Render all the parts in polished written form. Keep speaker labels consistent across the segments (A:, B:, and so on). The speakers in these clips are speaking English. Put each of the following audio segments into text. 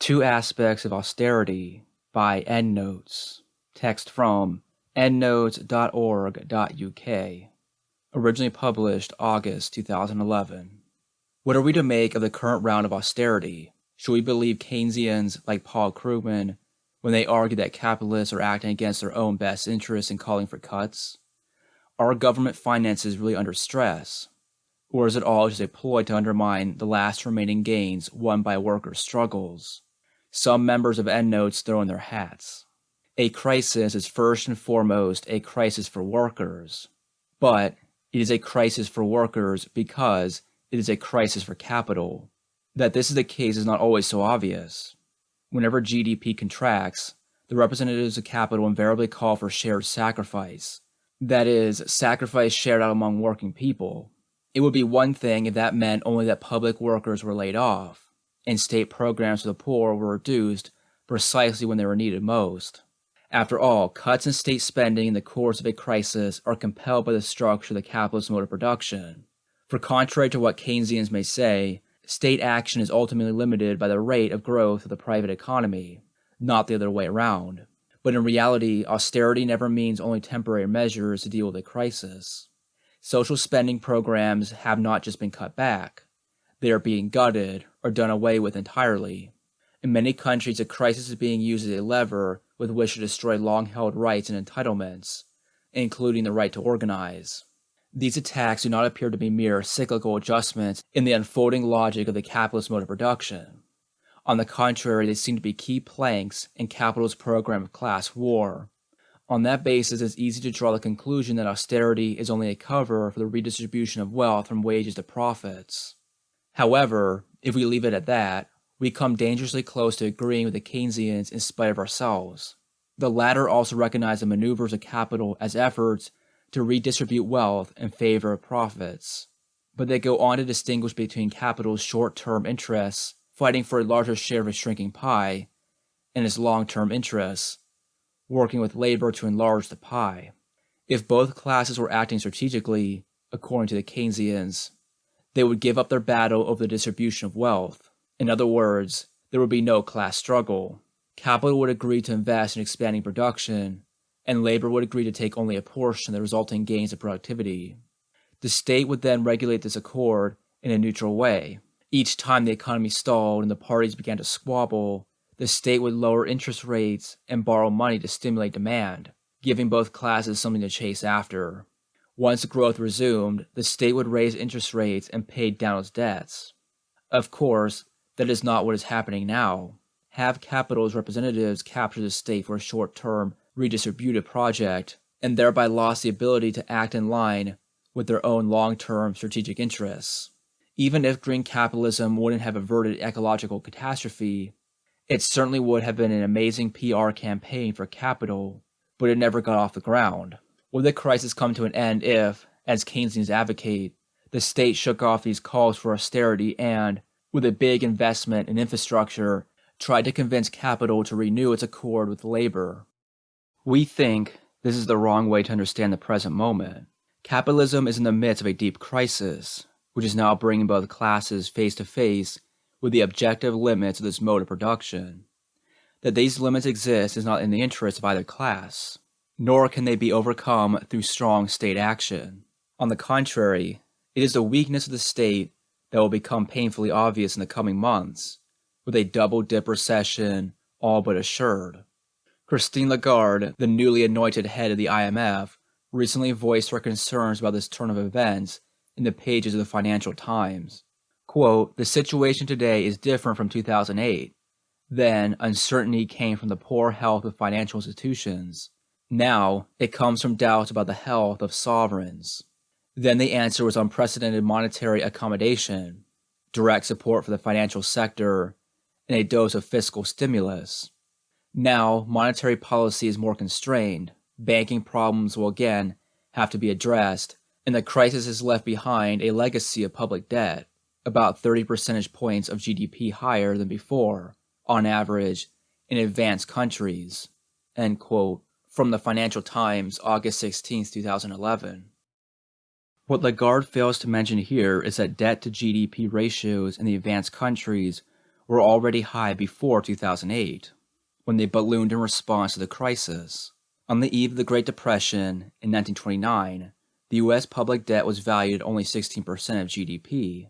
A: Two Aspects of Austerity by Endnotes. Text from endnotes.org.uk. Originally published August 2011. What are we to make of the current round of austerity? Should we believe Keynesians like Paul Krugman when they argue that capitalists are acting against their own best interests and calling for cuts? Are government finances really under stress? Or is it all just a ploy to undermine the last remaining gains won by workers' struggles? Some members of Endnotes throw in their hats. A crisis is first and foremost a crisis for workers, but it is a crisis for workers because it is a crisis for capital. That this is the case is not always so obvious. Whenever GDP contracts, the representatives of capital invariably call for shared sacrifice. That is, sacrifice shared out among working people. It would be one thing if that meant only that public workers were laid off, and state programs for the poor were reduced precisely when they were needed most. After all, cuts in state spending in the course of a crisis are compelled by the structure of the capitalist mode of production. For contrary to what Keynesians may say, state action is ultimately limited by the rate of growth of the private economy, not the other way around. But in reality, austerity never means only temporary measures to deal with a crisis. Social spending programs have not just been cut back. They are being gutted or done away with entirely. In many countries, a crisis is being used as a lever with which to destroy long-held rights and entitlements, including the right to organize. These attacks do not appear to be mere cyclical adjustments in the unfolding logic of the capitalist mode of production. On the contrary, they seem to be key planks in capital's program of class war. On that basis, it's easy to draw the conclusion that austerity is only a cover for the redistribution of wealth from wages to profits. However, if we leave it at that, we come dangerously close to agreeing with the Keynesians in spite of ourselves. The latter also recognize the maneuvers of capital as efforts to redistribute wealth in favor of profits, but they go on to distinguish between capital's short-term interests, fighting for a larger share of a shrinking pie, and its long-term interests, working with labor to enlarge the pie. If both classes were acting strategically, according to the Keynesians, they would give up their battle over the distribution of wealth. In other words, there would be no class struggle. Capital would agree to invest in expanding production, and labor would agree to take only a portion of the resulting gains of productivity. The state would then regulate this accord in a neutral way. Each time the economy stalled and the parties began to squabble, the state would lower interest rates and borrow money to stimulate demand, giving both classes something to chase after. Once growth resumed, the state would raise interest rates and pay down its debts. Of course, that is not what is happening now. Have capital's representatives capture the state for a short-term redistributive project, and thereby lost the ability to act in line with their own long-term strategic interests. Even if green capitalism wouldn't have averted ecological catastrophe, it certainly would have been an amazing PR campaign for capital, but it never got off the ground. Would the crisis come to an end if, as Keynesians advocate, the state shook off these calls for austerity and, with a big investment in infrastructure, tried to convince capital to renew its accord with labor? We think this is the wrong way to understand the present moment. Capitalism is in the midst of a deep crisis, which is now bringing both classes face to face with the objective limits of this mode of production. That these limits exist is not in the interest of either class, nor can they be overcome through strong state action. On the contrary, it is the weakness of the state that will become painfully obvious in the coming months, with a double-dip recession all but assured. Christine Lagarde, the newly anointed head of the IMF, recently voiced her concerns about this turn of events in the pages of the Financial Times. Quote, "The situation today is different from 2008. Then, uncertainty came from the poor health of financial institutions. Now, it comes from doubts about the health of sovereigns. Then the answer was unprecedented monetary accommodation, direct support for the financial sector, and a dose of fiscal stimulus. Now, monetary policy is more constrained, banking problems will again have to be addressed, and the crisis has left behind a legacy of public debt, about 30 percentage points of GDP higher than before, on average, in advanced countries." End quote. From the Financial Times, August 16, 2011. What Lagarde fails to mention here is that debt to GDP ratios in the advanced countries were already high before 2008, when they ballooned in response to the crisis. On the eve of the Great Depression in 1929, the U.S. public debt was valued at only 16% of GDP.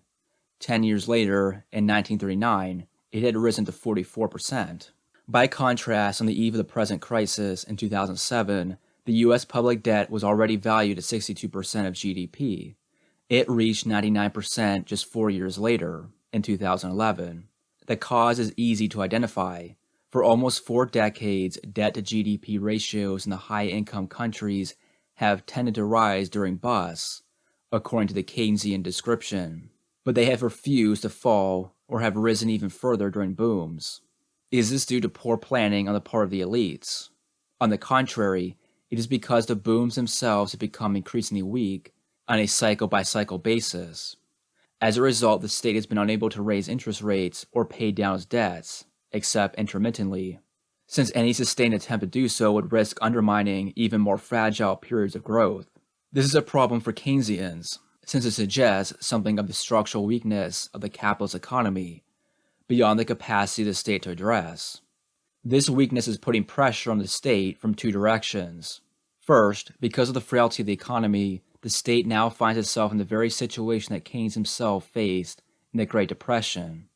A: 10 years later, in 1939, it had risen to 44%. By contrast, on the eve of the present crisis in 2007, the U.S. public debt was already valued at 62% of GDP. It reached 99% just 4 years later, in 2011. The cause is easy to identify. For almost 4 decades, debt-to-GDP ratios in the high-income countries have tended to rise during busts, according to the Keynesian description, but they have refused to fall or have risen even further during booms. Is this due to poor planning on the part of the elites? On the contrary, it is because the booms themselves have become increasingly weak on a cycle-by-cycle basis. As a result, the state has been unable to raise interest rates or pay down its debts, except intermittently, since any sustained attempt to do so would risk undermining even more fragile periods of growth. This is a problem for Keynesians, since it suggests something of the structural weakness of the capitalist economy, beyond the capacity of the state to address. This weakness is putting pressure on the state from 2 directions. First, because of the frailty of the economy, the state now finds itself in the very situation that Keynes himself faced in the Great Depression.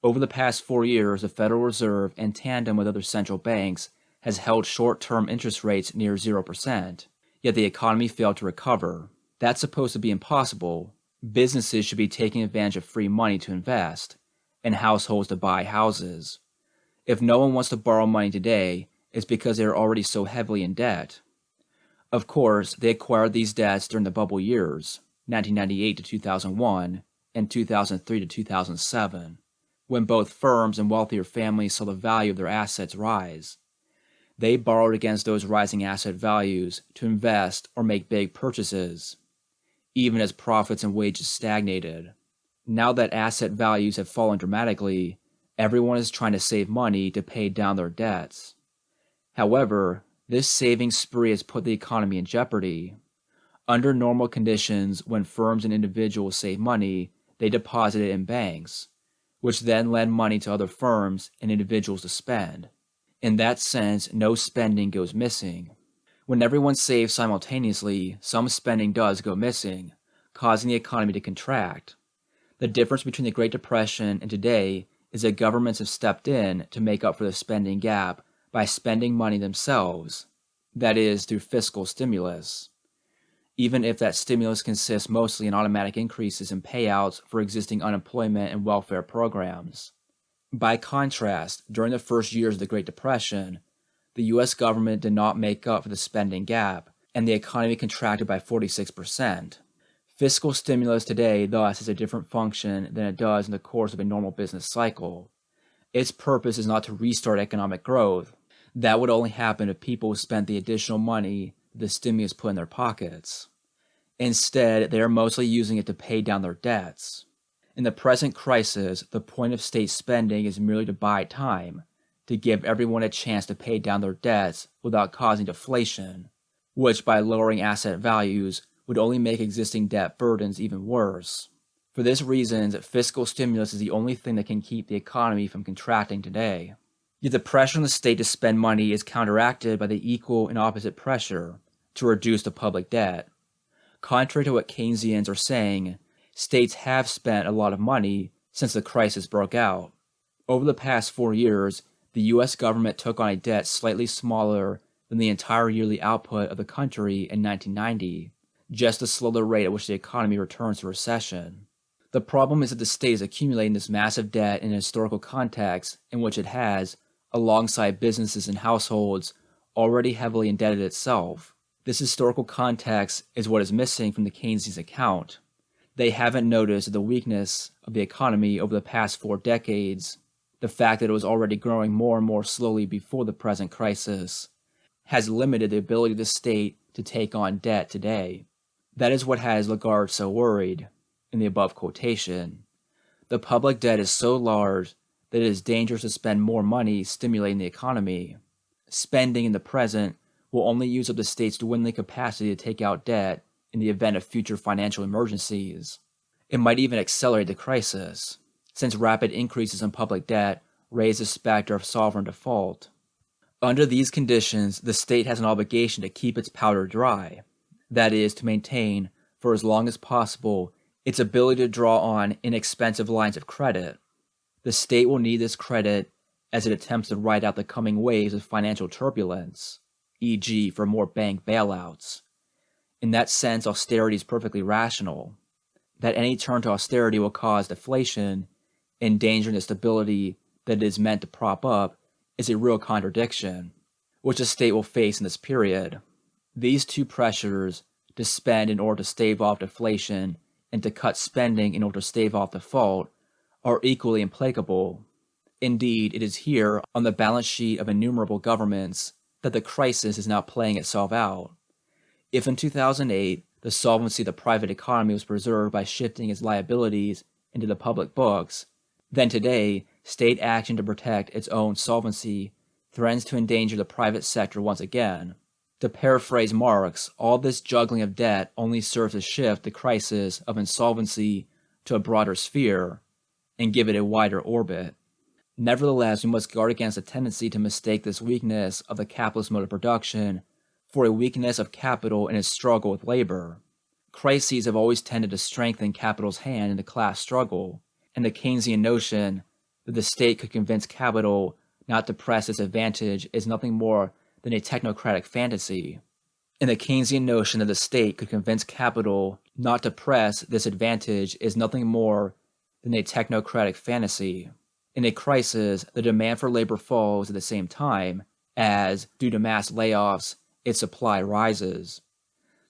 A: Over the past 4 years, the Federal Reserve, in tandem with other central banks, has held short-term interest rates near 0%, yet the economy failed to recover. That's supposed to be impossible. Businesses should be taking advantage of free money to invest, and households to buy houses. If no one wants to borrow money today, it's because they are already so heavily in debt. Of course, they acquired these debts during the bubble years, 1998 to 2001, and 2003 to 2007, when both firms and wealthier families saw the value of their assets rise. They borrowed against those rising asset values to invest or make big purchases, even as profits and wages stagnated. Now that asset values have fallen dramatically, everyone is trying to save money to pay down their debts. However, this saving spree has put the economy in jeopardy. Under normal conditions, when firms and individuals save money, they deposit it in banks, which then lend money to other firms and individuals to spend. In that sense, no spending goes missing. When everyone saves simultaneously, some spending does go missing, causing the economy to contract. The difference between the Great Depression and today is that governments have stepped in to make up for the spending gap by spending money themselves, that is, through fiscal stimulus, even if that stimulus consists mostly in automatic increases in payouts for existing unemployment and welfare programs. By contrast, during the first years of the Great Depression, the U.S. government did not make up for the spending gap, and the economy contracted by 46%. Fiscal stimulus today thus has a different function than it does in the course of a normal business cycle. Its purpose is not to restart economic growth. That would only happen if people spent the additional money the stimulus put in their pockets. Instead, they are mostly using it to pay down their debts. In the present crisis, the point of state spending is merely to buy time, to give everyone a chance to pay down their debts without causing deflation, which by lowering asset values would only make existing debt burdens even worse. For this reason, fiscal stimulus is the only thing that can keep the economy from contracting today. Yet the pressure on the state to spend money is counteracted by the equal and opposite pressure to reduce the public debt. Contrary to what Keynesians are saying, states have spent a lot of money since the crisis broke out. Over the past 4 years, the U.S. government took on a debt slightly smaller than the entire yearly output of the country in 1990, just to slow the rate at which the economy returns to recession. The problem is that the state is accumulating this massive debt in a historical context in which it has, alongside businesses and households, already heavily indebted itself. This historical context is what is missing from the Keynesian account. They haven't noticed the weakness of the economy over the past 4 decades. The fact that it was already growing more and more slowly before the present crisis has limited the ability of the state to take on debt today. That is what has Lagarde so worried, in the above quotation. The public debt is so large that it is dangerous to spend more money stimulating the economy. Spending in the present will only use up the state's dwindling capacity to take out debt in the event of future financial emergencies. It might even accelerate the crisis. since rapid increases in public debt raise the specter of sovereign default. Under these conditions, the state has an obligation to keep its powder dry, that is, to maintain, for as long as possible, its ability to draw on inexpensive lines of credit. The state will need this credit as it attempts to ride out the coming waves of financial turbulence, e.g., for more bank bailouts. In that sense, austerity is perfectly rational. That any turn to austerity will cause deflation, endangering the stability that it is meant to prop up, is a real contradiction, which the state will face in this period. These two pressures, to spend in order to stave off deflation and to cut spending in order to stave off default, are equally implacable. Indeed, it is here, on the balance sheet of innumerable governments, that the crisis is now playing itself out. If in 2008, the solvency of the private economy was preserved by shifting its liabilities into the public books, then today, state action to protect its own solvency threatens to endanger the private sector once again. To paraphrase Marx, all this juggling of debt only serves to shift the crisis of insolvency to a broader sphere and give it a wider orbit. Nevertheless, we must guard against a tendency to mistake this weakness of the capitalist mode of production for a weakness of capital in its struggle with labor. Crises have always tended to strengthen capital's hand in the class struggle, and the Keynesian notion that the state could convince capital not to press its advantage is nothing more than a technocratic fantasy. And the Keynesian notion that the state could convince capital not to press this advantage is nothing more than a technocratic fantasy. In a crisis, the demand for labor falls at the same time as, due to mass layoffs, its supply rises.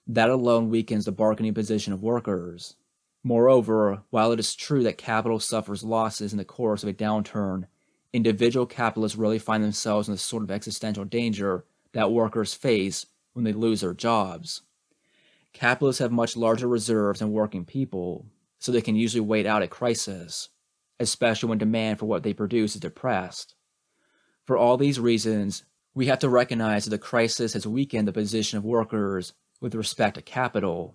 A: That alone weakens the bargaining position of workers. Moreover, while it is true that capital suffers losses in the course of a downturn, individual capitalists really find themselves in the sort of existential danger that workers face when they lose their jobs. Capitalists have much larger reserves than working people, so they can usually wait out a crisis, especially when demand for what they produce is depressed. For all these reasons, we have to recognize that the crisis has weakened the position of workers with respect to capital.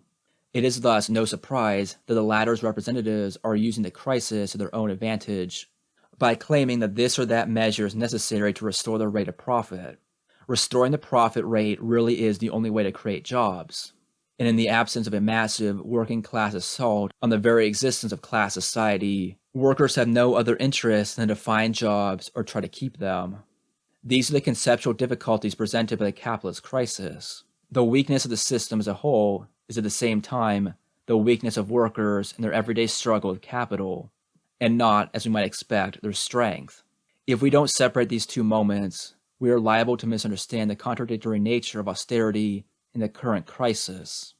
A: It is thus no surprise that the latter's representatives are using the crisis to their own advantage by claiming that this or that measure is necessary to restore the rate of profit. Restoring the profit rate really is the only way to create jobs. And in the absence of a massive working class assault on the very existence of class society, workers have no other interest than to find jobs or try to keep them. These are the conceptual difficulties presented by the capitalist crisis. The weakness of the system as a whole is at the same time the weakness of workers in their everyday struggle with capital, and not, as we might expect, their strength. If we don't separate these two moments, we are liable to misunderstand the contradictory nature of austerity in the current crisis.